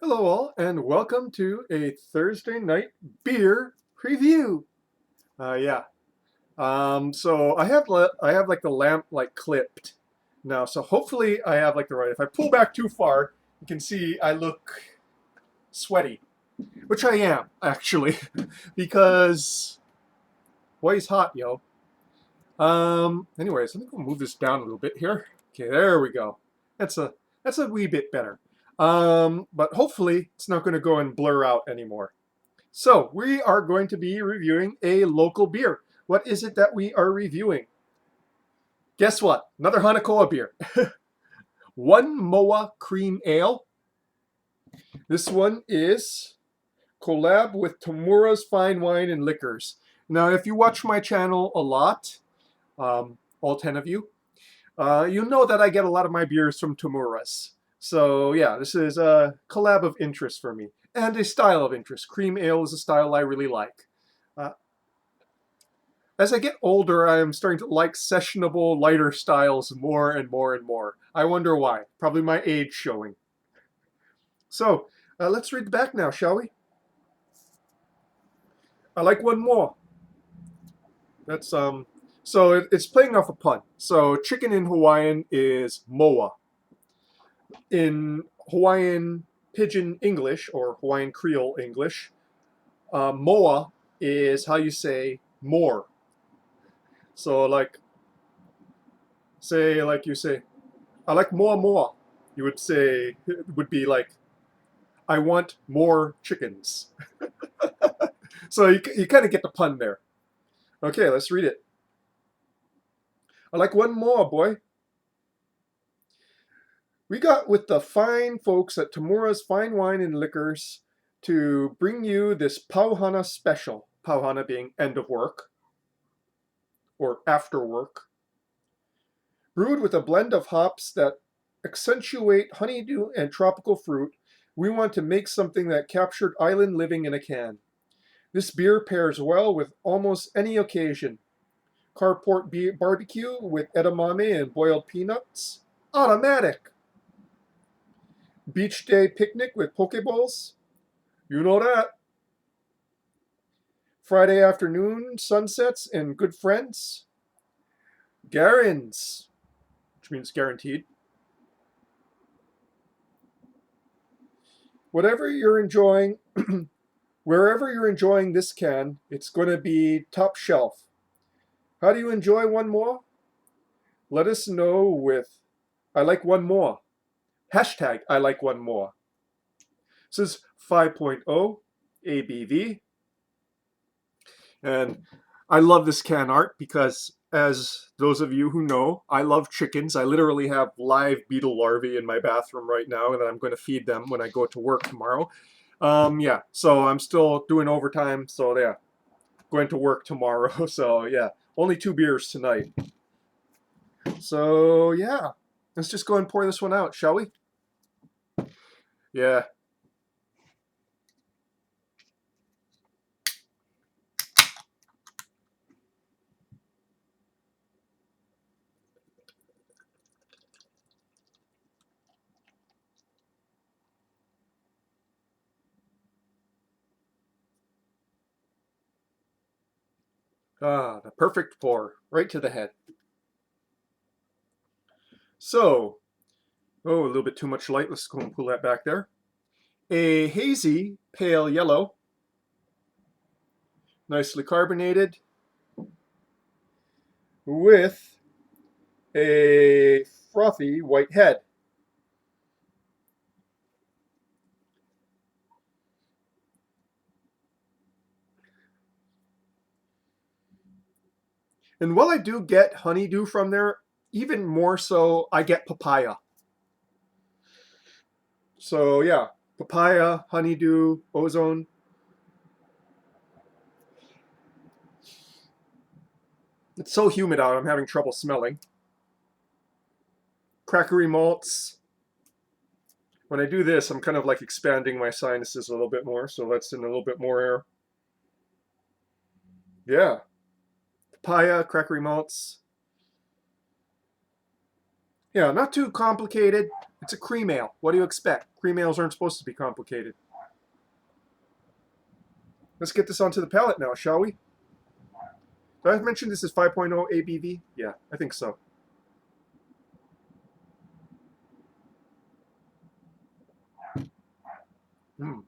Hello all, and welcome to a Thursday night beer review. Yeah. So I have like the lamp like clipped now, so hopefully I have like the right. If I pull back too far, you can see I look sweaty, which I am actually, because boy's hot, yo. Anyways, let me go move this down a little bit here. Okay, there we go. That's a wee bit better. But hopefully it's not going to go and blur out anymore. So, we are going to be reviewing a local beer. What is it that we are reviewing? Guess what? Another Hanakoa beer. One Moa Cream Ale. This one is collab with Tamura's Fine Wine and Liquors. Now, if you watch my channel a lot, all 10 of you, you know that I get a lot of my beers from Tamura's. So, yeah, this is a collab of interest for me and a style of interest. Cream ale is a style I really like. Uh, As I get older, I am starting to like sessionable, lighter styles more and more and more. I wonder why. Probably my age showing. So, let's read the back now, shall we? I like one more. That's So it's playing off a pun. So chicken in Hawaiian is moa. In Hawaiian Pidgin English or Hawaiian Creole English, moa is how you say more. So like you say, I like more. You would say it would be like, I want more chickens. So you kind of get the pun there. Okay, let's read it. I like one more, boy. We got with the fine folks at Tamura's Fine Wine and Liquors to bring you this Hana special. Hana being end of work or after work. Brewed with a blend of hops that accentuate honeydew and tropical fruit, we want to make something that captured island living in a can. This beer pairs well with almost any occasion. Carport barbecue with edamame and boiled peanuts? Automatic. Beach day picnic with poke bowls? You know that. Friday afternoon sunsets and good friends? Garins, which means guaranteed. Whatever you're enjoying, wherever you're enjoying this can, it's going to be top shelf. How do you enjoy one more? Let us know with I like one more. Hashtag I like one more. This is 5.0 ABV. And I love this can art because, as those of you who know, I love chickens. I literally have live beetle larvae in my bathroom right now that I'm going to feed them when I go to work tomorrow. Yeah, so I'm still doing overtime. So, yeah, going to work tomorrow. So, yeah, only 2 beers tonight. So, yeah, let's just go and pour this one out, shall we? Yeah. Ah, the perfect pour, right to the head. So, oh, a little bit too much light. Let's go and pull that back there. A hazy pale yellow, nicely carbonated, with a frothy white head. And while I do get honeydew from there, even more so, I get papaya. So yeah, papaya, honeydew, ozone. It's so humid out, I'm having trouble smelling. Crackery malts. When I do this, I'm kind of like expanding my sinuses a little bit more, so let's in a little bit more air. Yeah, papaya, crackery malts. Yeah, not too complicated. It's a cream ale. What do you expect? Cream ales aren't supposed to be complicated. Let's get this onto the palate now, shall we? Did I mention this is 5.0 ABV? Yeah, I think so. Mm.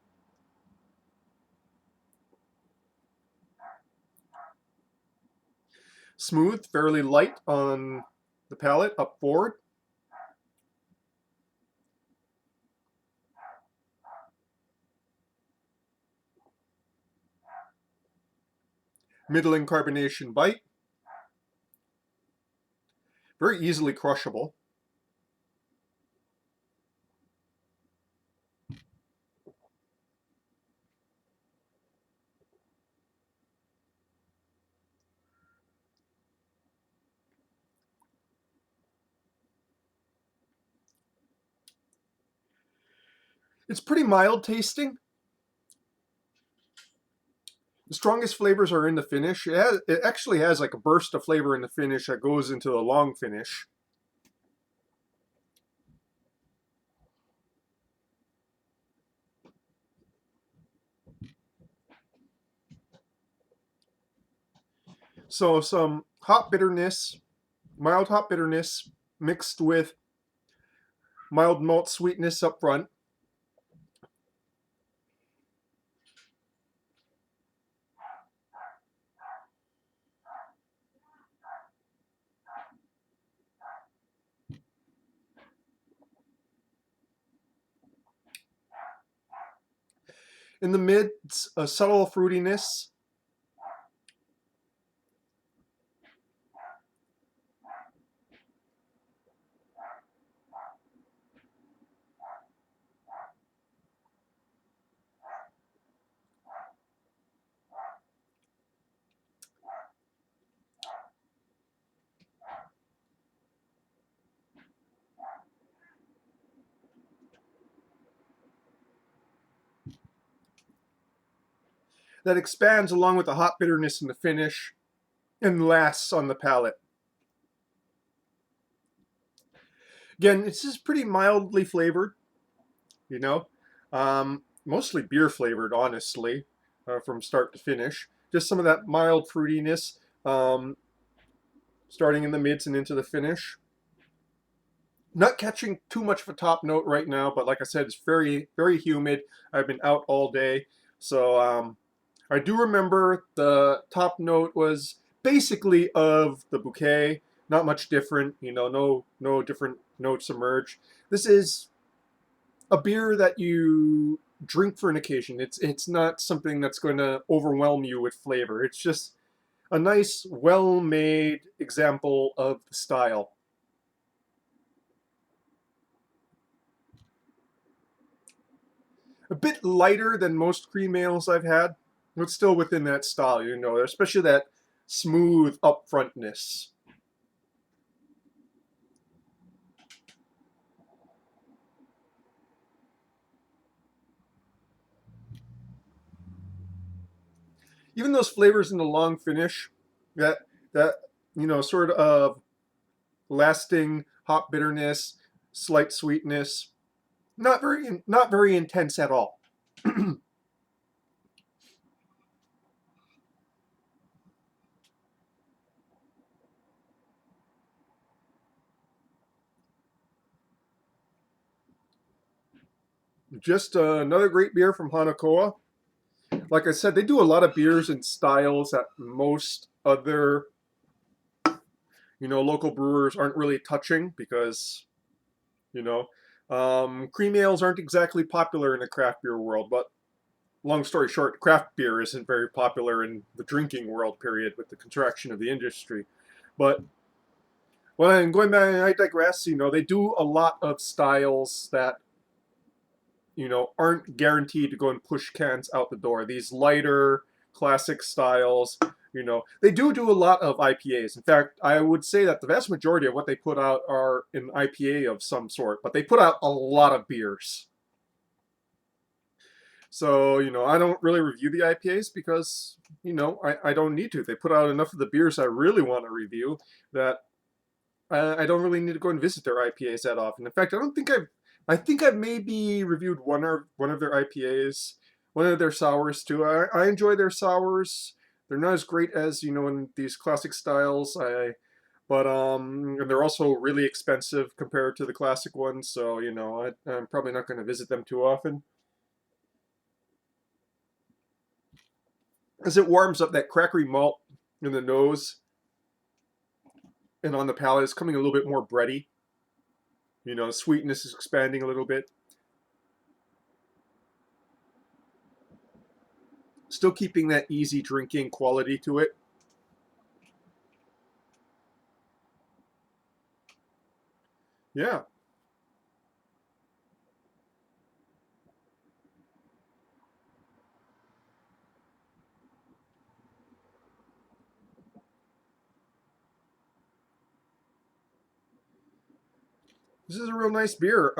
Smooth, fairly light on the palate, up forward. Middling carbonation bite. Very easily crushable. It's pretty mild tasting. The strongest flavors are in the finish. It actually has like a burst of flavor in the finish that goes into the long finish. So some hop bitterness, mild hop bitterness mixed with mild malt sweetness up front. In the mids, a subtle fruitiness. That expands along with the hot bitterness in the finish and lasts on the palate. Again, it's just pretty mildly flavored, you know. Mostly beer flavored, honestly, from start to finish. Just some of that mild fruitiness, starting in the mids and into the finish. Not catching too much of a top note right now, but like I said, it's very, very humid. I've been out all day, so I do remember the top note was basically of the bouquet. Not much different, no different notes emerge. This is a beer that you drink for an occasion. It's not something that's going to overwhelm you with flavor. It's just a nice, well-made example of the style. A bit lighter than most cream ales I've had, but still within that style, especially that smooth upfrontness. Even those flavors in the long finish, that that sort of lasting hop bitterness, slight sweetness, not very intense at all. Just another great beer from Hana. Like I said, they do a lot of beers and styles that most other local brewers aren't really touching because you know cream ales aren't exactly popular in the craft beer world. But long story short, craft beer isn't very popular in the drinking world, period, with the contraction of the industry. But well, and going back, I digress. They do a lot of styles that aren't guaranteed to go and push cans out the door. These lighter classic styles, they do a lot of IPAs. In fact, I would say that the vast majority of what they put out are an IPA of some sort, but they put out a lot of beers. So, I don't really review the IPAs because, I don't need to. They put out enough of the beers I really want to review that I don't really need to go and visit their IPAs that often. In fact, I don't think I've I think I've maybe reviewed one of their IPAs, one of their sours too. I enjoy their sours. They're not as great as in these classic styles. But and they're also really expensive compared to the classic ones. So I'm probably not going to visit them too often, as it warms up that crackery malt in the nose and on the palate. It's coming a little bit more bready. Sweetness is expanding a little bit. Still keeping that easy drinking quality to it. Yeah. This is a real nice beer.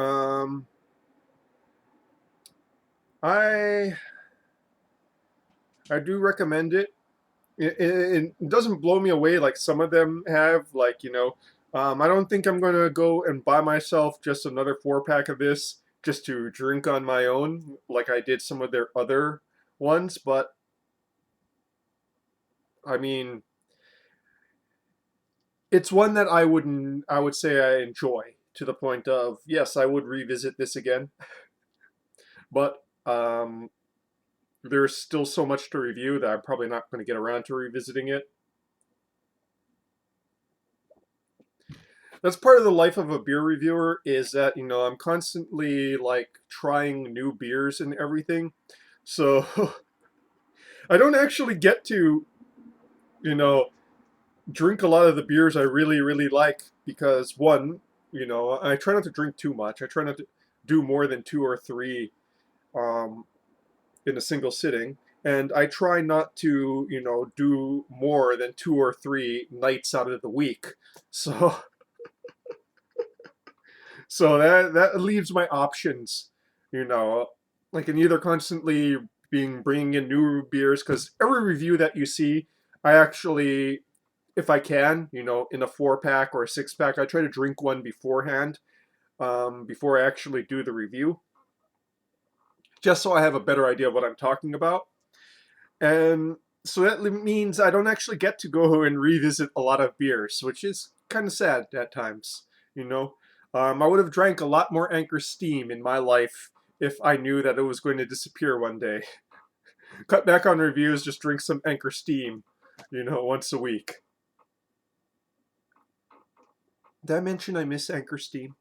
I I do recommend it. It doesn't blow me away like some of them have. I don't think I'm going to go and buy myself just another 4 pack of this just to drink on my own, like I did some of their other ones. But I mean, it's one that I would say I enjoy to the point of yes, I would revisit this again. But there's still so much to review that I'm probably not going to get around to revisiting it. That's part of the life of a beer reviewer, is that I'm constantly like trying new beers and everything. So I don't actually get to you know drink a lot of the beers I really like, because one, I try not to drink too much. I try not to do more than two or three um, in a single sitting, and I try not to do more than two or three nights out of the week. So that leaves my options, you know, I can either constantly being bringing in new beers, because every review that you see, I actually, if I can, in a 4 pack or a 6 pack, I try to drink one beforehand, before I actually do the review, just so I have a better idea of what I'm talking about. And so that means I don't actually get to go and revisit a lot of beers, which is kind of sad at times, you know. I would have drank a lot more Anchor Steam in my life if I knew that it was going to disappear one day. Cut back on reviews, just drink some Anchor Steam, once a week. Did I mention I miss Anchor Steam?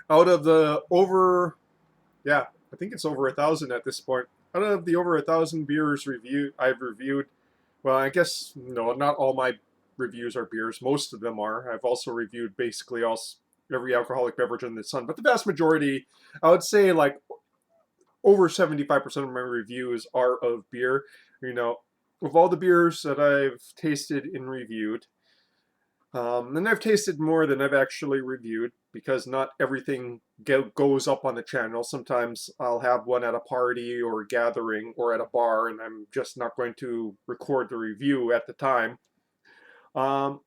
Out of the over, yeah, I think it's over 1,000 at this point. Out of the over 1,000 beers I've reviewed, well, I guess no, not all my reviews are beers. Most of them are. I've also reviewed basically every alcoholic beverage under the sun, but the vast majority, I would say, like over 75% of my reviews are of beer. You know, of all the beers that I've tasted and reviewed, and I've tasted more than I've actually reviewed, because not everything goes up on the channel. Sometimes I'll have one at a party or a gathering or at a bar, and I'm just not going to record the review at the time. Um,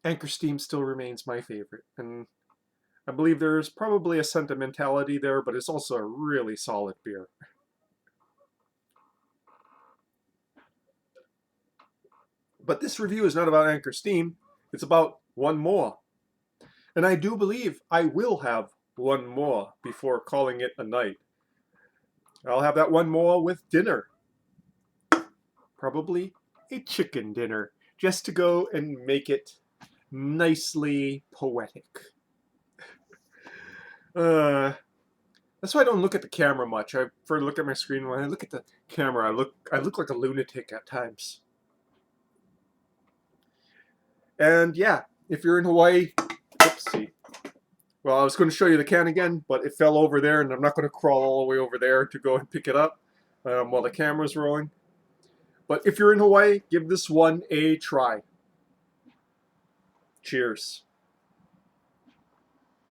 Anchor Steam still remains my favorite, and I believe there's probably a sentimentality there, but it's also a really solid beer. But this review is not about Anchor Steam, it's about one more. And I do believe I will have one more before calling it a night. I'll have that one more with dinner. Probably a chicken dinner, just to go and make it nicely poetic. Uh, that's why I don't look at the camera much. I prefer to look at my screen. When I look at the camera, I look like a lunatic at times. And yeah, if you're in Hawaii, oopsie. Well, I was going to show you the can again, but it fell over there, and I'm not going to crawl all the way over there to go and pick it up while the camera's rolling. But if you're in Hawaii, give this one a try. Cheers.